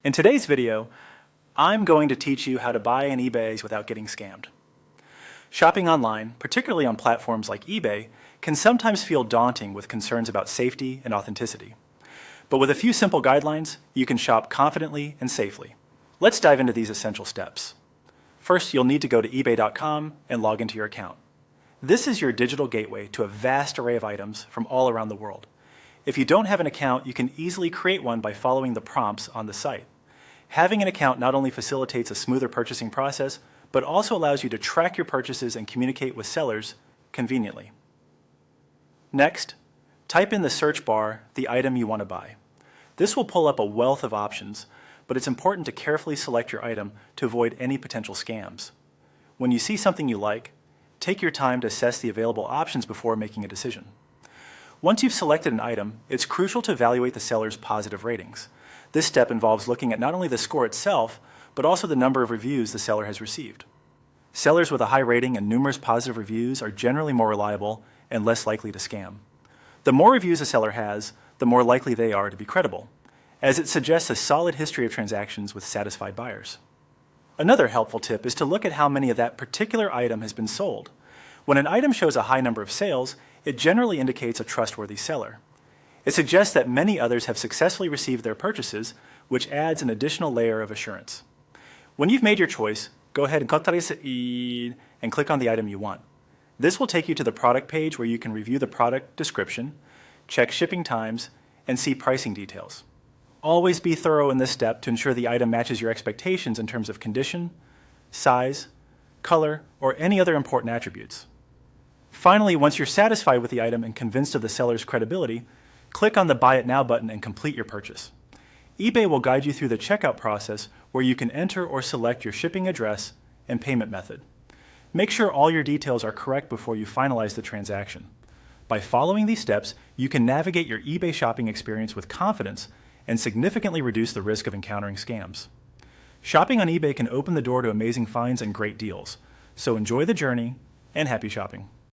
In today's video, I'm going to teach you how to buy on eBay without getting scammed. Shopping online, particularly on platforms like eBay, can sometimes feel daunting with concerns about safety and authenticity. But with a few simple guidelines, you can shop confidently and safely. Let's dive into these essential steps. First, you'll need to go to ebay.com and log into your account. This is your digital gateway to a vast array of items from all around the world. If you don't have an account, you can easily create one by following the prompts on the site. Having an account not only facilitates a smoother purchasing process, but also allows you to track your purchases and communicate with sellers conveniently. Next, type in the search bar the item you want to buy. This will pull up a wealth of options, but it's important to carefully select your item to avoid any potential scams. When you see something you like, take your time to assess the available options before making a decision. Once you've selected an item, it's crucial to evaluate the seller's positive ratings. This step involves looking at not only the score itself, but also the number of reviews the seller has received. Sellers with a high rating and numerous positive reviews are generally more reliable and less likely to scam. The more reviews a seller has, the more likely they are to be credible, as it suggests a solid history of transactions with satisfied buyers. Another helpful tip is to look at how many of that particular item has been sold. When an item shows a high number of sales, it generally indicates a trustworthy seller. It suggests that many others have successfully received their purchases, which adds an additional layer of assurance. When you've made your choice, go ahead and click on the item you want. This will take you to the product page where you can review the product description, check shipping times, and see pricing details. Always be thorough in this step to ensure the item matches your expectations in terms of condition, size, color, or any other important attributes. Finally, once you're satisfied with the item and convinced of the seller's credibility, click on the Buy It Now button and complete your purchase. eBay will guide you through the checkout process where you can enter or select your shipping address and payment method. Make sure all your details are correct before you finalize the transaction. By following these steps, you can navigate your eBay shopping experience with confidence and significantly reduce the risk of encountering scams. Shopping on eBay can open the door to amazing finds and great deals, so enjoy the journey and happy shopping.